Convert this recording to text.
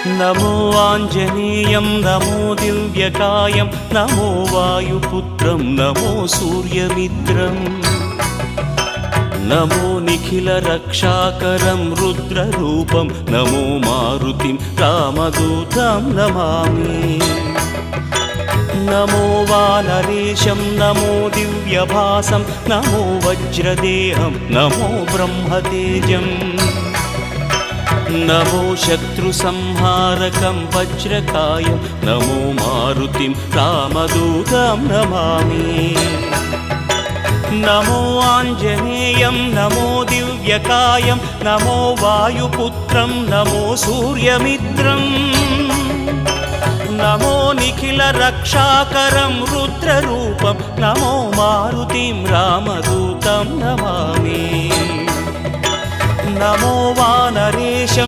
नमो आञ्जनेयं नमो दिव्यकायं नमो वायुपुत्रं नमो सूर्यमित्रम् नमो निखिलरक्षाकरं रुद्ररूपं नमो मारुतिं रामदूतं Namami नमो वानरेशं नमो दिव्यभासं नमो वज्रदेहं नमो ब्रह्मतेजम् नमो शत्रुसंहारकं वज्रकायं नमो मारुतिं रामदूतं Namami नमो आञ्जनेयं नमो दिव्यकायं नमो वायुपुत्रं नमो सूर्यमित्रम् नमो निखिलरक्षाकरं रुद्ररूपं नमो मारुतिं रामदूतं Namami नमो वानरेशं